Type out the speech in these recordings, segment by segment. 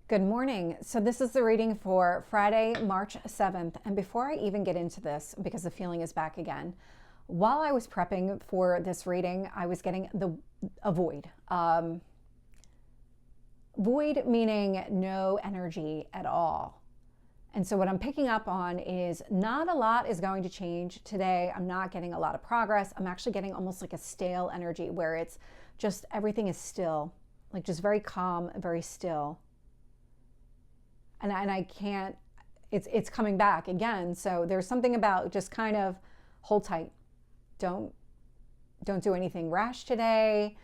Good morning. So this is the reading for Friday, March 7th. And before I even get into this, because the feeling is back again, while I was prepping for this reading, I was getting a void. Void meaning no energy at all. And so what I'm picking up on is not a lot is going to change today. I'm not getting a lot of progress. I'm actually getting almost like a stale energy where it's just everything is still, like just very calm, very still. And I can't, it's coming back again. So there's something about just kind of hold tight. Don't do anything rash today.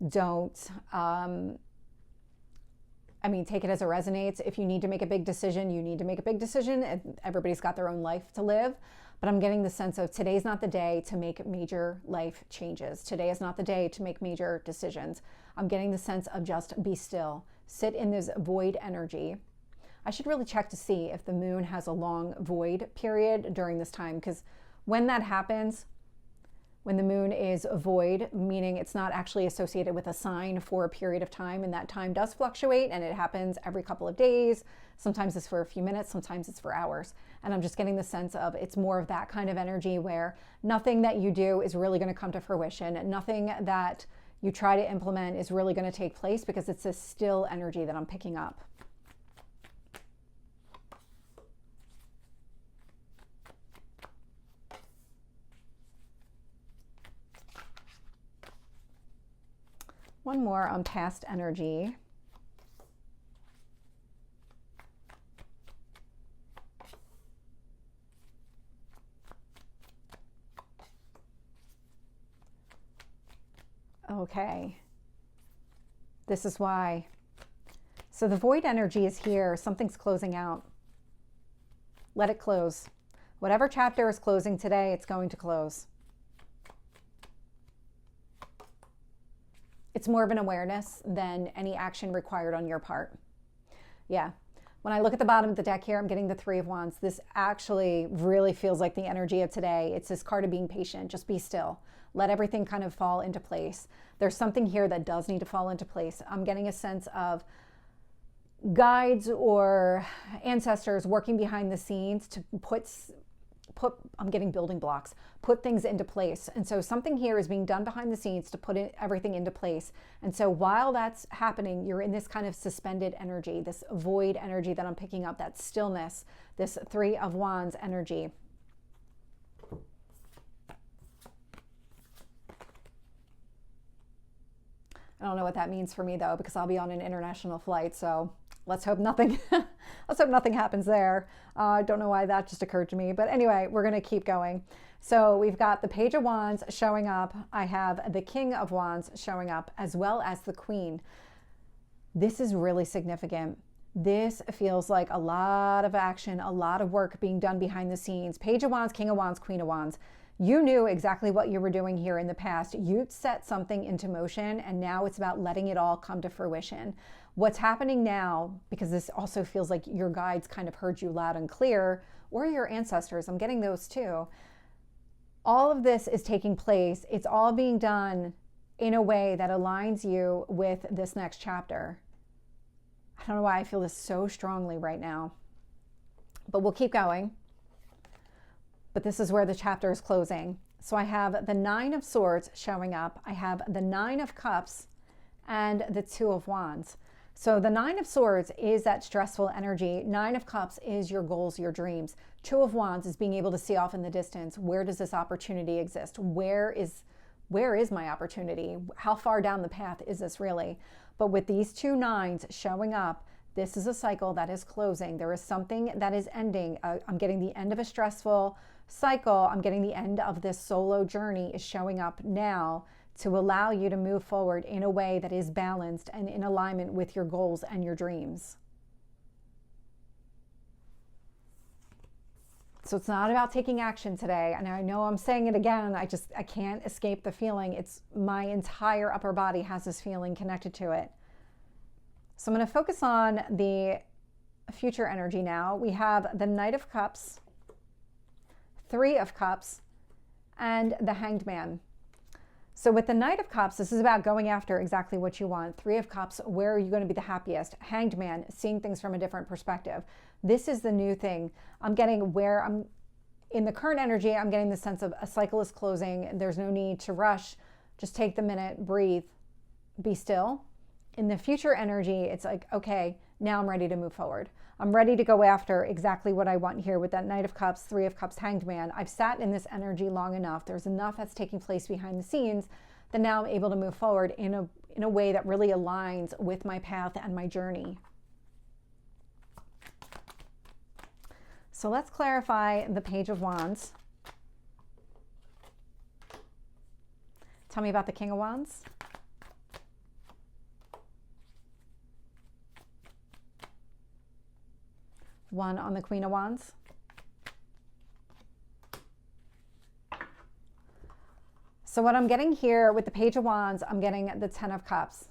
Don't, take it as it resonates. If you need to make a big decision, you need to make a big decision. Everybody's got their own life to live. But I'm getting the sense of today's not the day to make major life changes. Today is not the day to make major decisions. I'm getting the sense of just be still. Sit in this void energy. I should really check to see if the moon has a long void period during this time, because when that happens, when the moon is void, meaning it's not actually associated with a sign for a period of time, and that time does fluctuate, and it happens every couple of days. Sometimes it's for a few minutes, sometimes it's for hours. And I'm just getting the sense of it's more of that kind of energy where nothing that you do is really going to come to fruition. Nothing that you try to implement is really going to take place, because it's a still energy that I'm picking up. One more on past energy. Okay. This is why. So the void energy is here. Something's closing out. Let it close. Whatever chapter is closing today, it's going to close. It's more of an awareness than any action required on your part. Yeah. When I look at the bottom of the deck here, I'm getting the Three of Wands. This actually really feels like the energy of today. It's this card of being patient. Just be still. Let everything kind of fall into place. There's something here that does need to fall into place. I'm getting a sense of guides or ancestors working behind the scenes to put I'm getting building blocks, put things into place. And so something here is being done behind the scenes to put everything into place. And so while that's happening, you're in this kind of suspended energy, this void energy that I'm picking up, that stillness, this Three of Wands energy. I don't know what that means for me though, because I'll be on an international flight. So let's hope nothing, let's hope nothing happens there. I don't know why that just occurred to me, but anyway, we're going to keep going. So we've got the Page of Wands showing up. I have the King of Wands showing up, as well as the Queen. This is really significant. This feels like a lot of action, a lot of work being done behind the scenes. Page of Wands, King of Wands, Queen of Wands. You knew exactly what you were doing here in the past. You set something into motion, and now it's about letting it all come to fruition. What's happening now, because this also feels like your guides kind of heard you loud and clear, or your ancestors, I'm getting those too. All of this is taking place. It's all being done in a way that aligns you with this next chapter. I don't know why I feel this so strongly right now, but we'll keep going. But this is where the chapter is closing. So I have the Nine of Swords showing up. I have the Nine of Cups and the Two of Wands. So the Nine of Swords is that stressful energy. Nine of Cups is your goals, your dreams. Two of Wands is being able to see off in the distance. Where does this opportunity exist? Where is my opportunity? How far down the path is this really? But with these two nines showing up, this is a cycle that is closing. There is something that is ending. I'm getting the end of a stressful cycle. I'm getting the end of this solo journey is showing up now to allow you to move forward in a way that is balanced and in alignment with your goals and your dreams. So it's not about taking action today. And I know I'm saying it again. I can't escape the feeling. It's my entire upper body has this feeling connected to it. So I'm going to focus on the future energy now. We have the Knight of Cups, Three of Cups, and the Hanged Man. So with the Knight of Cups, this is about going after exactly what you want. Three of Cups, where are you going to be the happiest? Hanged Man, seeing things from a different perspective. This is the new thing. I'm getting where I'm in the current energy, I'm getting the sense of a cycle is closing. There's no need to rush. Just take the minute, breathe, be still. In the future energy, it's like, okay, now I'm ready to move forward. I'm ready to go after exactly what I want here with that Knight of Cups, Three of Cups, Hanged Man. I've sat in this energy long enough. There's enough that's taking place behind the scenes that now I'm able to move forward in a way that really aligns with my path and my journey. So let's clarify the Page of Wands. Tell me about the King of Wands. One on the Queen of Wands. So what I'm getting here with the Page of Wands, I'm getting the Ten of Cups.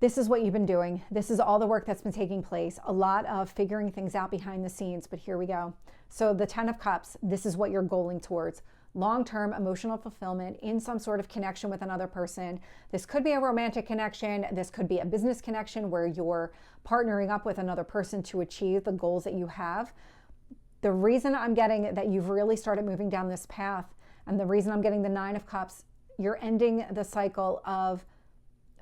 This is what you've been doing. This is all the work that's been taking place. A lot of figuring things out behind the scenes, but here we go. So the Ten of Cups, this is what you're goaling towards. Long-term emotional fulfillment in some sort of connection with another person. This could be a romantic connection. This could be a business connection where you're partnering up with another person to achieve the goals that you have. The reason I'm getting that you've really started moving down this path, and the reason I'm getting the Nine of Cups, you're ending the cycle of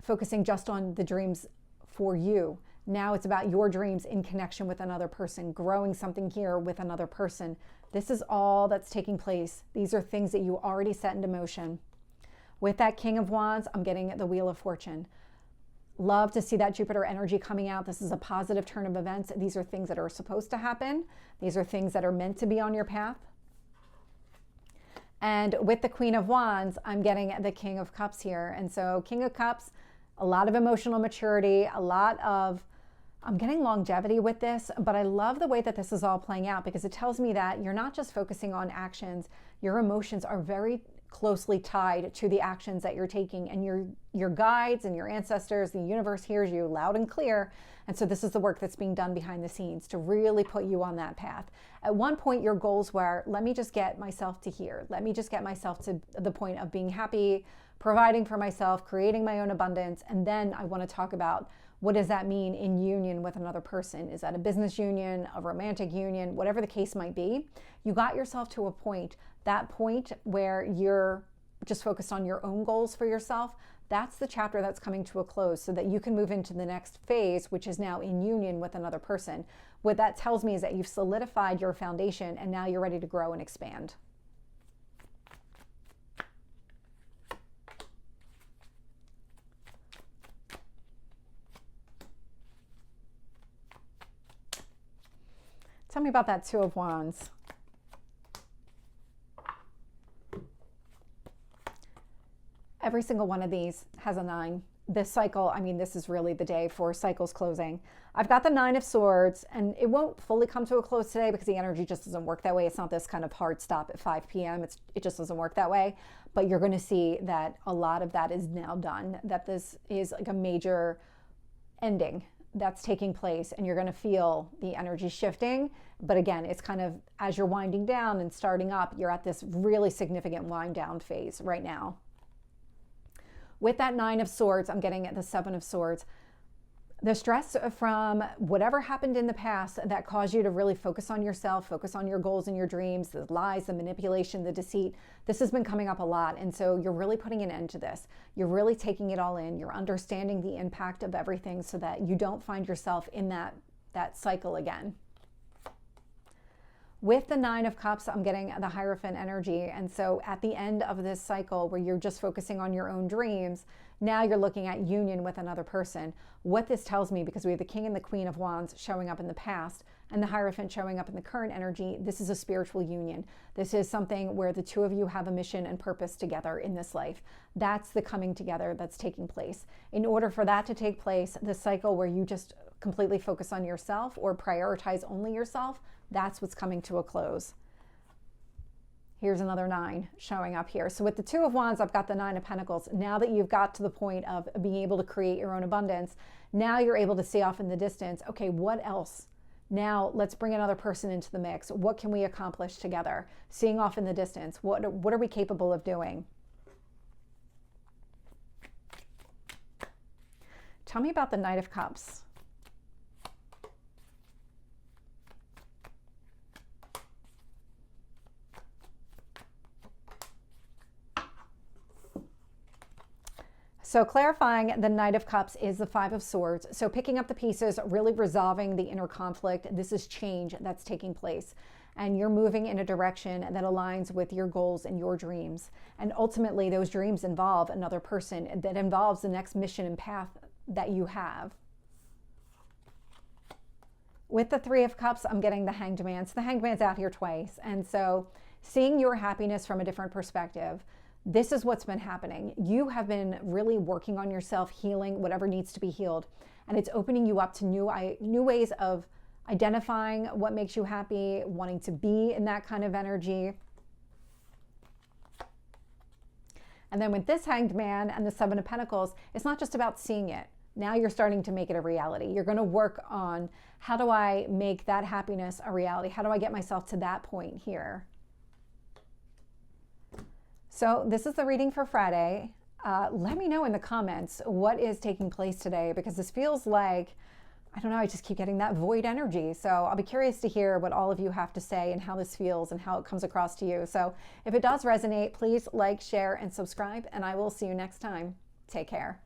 focusing just on the dreams for you. Now it's about your dreams in connection with another person, growing something here with another person. This is all that's taking place. These are things that you already set into motion. With that King of Wands, I'm getting the Wheel of Fortune. Love to see that Jupiter energy coming out. This is a positive turn of events. These are things that are supposed to happen. These are things that are meant to be on your path. And with the Queen of Wands, I'm getting the King of Cups here. And so King of Cups, a lot of emotional maturity, a lot of, I'm getting longevity with this, but I love the way that this is all playing out because it tells me that you're not just focusing on actions. Your emotions are very closely tied to the actions that you're taking, and your guides and your ancestors, the universe hears you loud and clear. And so this is the work that's being done behind the scenes to really put you on that path. At one point, your goals were, let me just get myself to here. Let me just get myself to the point of being happy, providing for myself, creating my own abundance. And then I want to talk about, what does that mean in union with another person? Is that a business union, a romantic union, whatever the case might be? You got yourself to a point, that point where you're just focused on your own goals for yourself. That's the chapter that's coming to a close so that you can move into the next phase, which is now in union with another person. What that tells me is that you've solidified your foundation and now you're ready to grow and expand. Tell me about that Two of Wands. Every single one of these has a 9. This cycle, I mean, this is really the day for cycles closing. I've got the 9 of Swords, and it won't fully come to a close today because the energy just doesn't work that way. It's not this kind of hard stop at 5 p.m. It just doesn't work that way. But you're going to see that a lot of that is now done, that this is like a major ending that's taking place, and you're going to feel the energy shifting. But again, it's kind of as you're winding down and starting up, you're at this really significant wind down phase right now. With that 9 of Swords, I'm getting the 7 of Swords. The stress from whatever happened in the past that caused you to really focus on yourself, focus on your goals and your dreams, the lies, the manipulation, the deceit, this has been coming up a lot. And so you're really putting an end to this. You're really taking it all in. You're understanding the impact of everything so that you don't find yourself in that cycle again. With the 9 of Cups, I'm getting the Hierophant energy. And so at the end of this cycle where you're just focusing on your own dreams, now you're looking at union with another person. What this tells me, because we have the King and the Queen of Wands showing up in the past and the Hierophant showing up in the current energy, this is a spiritual union. This is something where the two of you have a mission and purpose together in this life. That's the coming together that's taking place. In order for that to take place, the cycle where you just completely focus on yourself or prioritize only yourself, that's what's coming to a close. Here's another 9 showing up here. So with the 2 of Wands, I've got the 9 of Pentacles. Now that you've got to the point of being able to create your own abundance, now you're able to see off in the distance, okay, what else? Now let's bring another person into the mix. What can we accomplish together? Seeing off in the distance, what are we capable of doing? tell me about the Knight of Cups. So clarifying, the Knight of Cups is the Five of Swords. So picking up the pieces, really resolving the inner conflict. This is change that's taking place. And you're moving in a direction that aligns with your goals and your dreams. And ultimately, those dreams involve another person, that involves the next mission and path that you have. With the Three of Cups, I'm getting the Hanged Man. So the Hanged Man's out here twice. And so seeing your happiness from a different perspective, this is what's been happening. You have been really working on yourself, healing whatever needs to be healed. And it's opening you up to new ways of identifying what makes you happy, wanting to be in that kind of energy. And then with this Hanged Man and the Seven of Pentacles, it's not just about seeing it. Now you're starting to make it a reality. You're going to work on, how do I make that happiness a reality? How do I get myself to that point here? So this is the reading for Friday. Let me know in the comments what is taking place today, because this feels like, I don't know, I just keep getting that void energy. So I'll be curious to hear what all of you have to say and how this feels and how it comes across to you. So if it does resonate, please like, share, and subscribe, and I will see you next time. Take care.